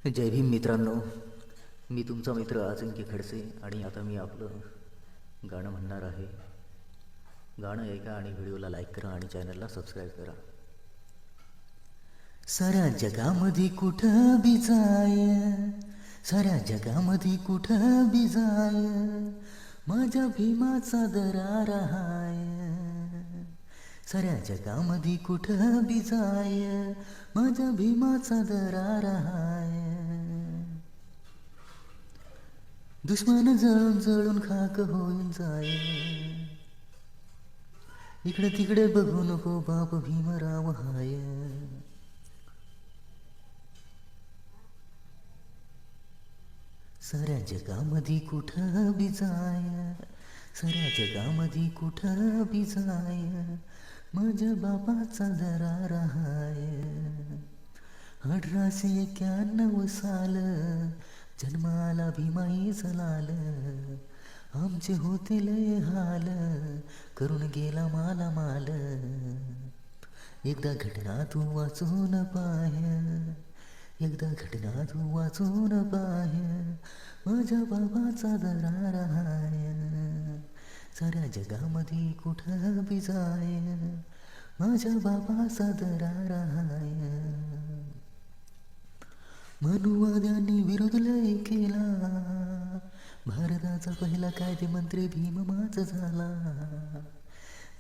जय भीम मित्रांनो. मी तुमचा मित्र अजिंक्य खडसे आणि आता मी आपलं गाणं म्हणणार आहे. गाणं ऐका आणि व्हिडिओला लाईक करा आणि चॅनलला सबस्क्राईब करा. साऱ्या जगामध्ये कुठं बी जाय, साऱ्या जगामध्ये कुठं बी जाय, माझ्या भीमाचा दरार हाय. साऱ्या जगामध्ये कुठं बी जाय, माझ्या भीमाचा दरार हाय. दुश्मन जळून जळून खाक होऊन जाय, इकडे तिकडे बघू नको बाप भीमराव हाय. साऱ्या जगामध्ये कुठं बी जाय, साऱ्या जगामध्ये कुठं बी जाय, माझ्या बापाचा दरार हाय. 1891 साल जन्माला भीमाई जलाल, आमचे होते लय हाल, करून गेला माला माल. एकदा घटना तू वाचून पाह, एकदा घटना तू वाचून पाह, माझ्या बाबाचा दरार हाय. साऱ्या जगामध्ये कुठं बी जाय, माझ्या बाबाचा दरार हाय. मनुवाद्यांनी विरोध लय केला, भारताचा पहिला कायदेमंत्री भीम माच झाला.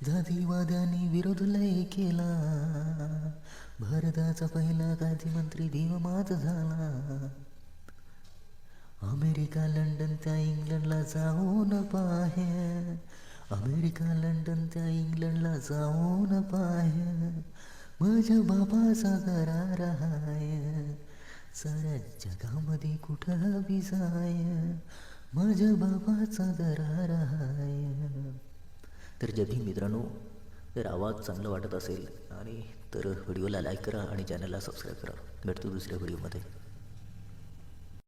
जातीवाद्यांनी विरोध लय केला, भारताचा पहिला कायदेमंत्री भीम माच झाला. अमेरिका लंडन त्या इंग्लंडला जाऊन पाहे, अमेरिका लंडन त्या इंग्लंडला जाऊन पाहे, माझ्या बाबाचा दरार हाय. साऱ्या जगामध्ये कुठं बी जाय, माझ्या बाबाचा दरार हाय. तर जय भीम मित्रांनो. जर आवाज चांगला वाटत असेल आणि तर व्हिडिओला लाईक करा आणि चॅनलला सबस्क्राईब करा. भेटतो दुसऱ्या व्हिडिओमध्ये.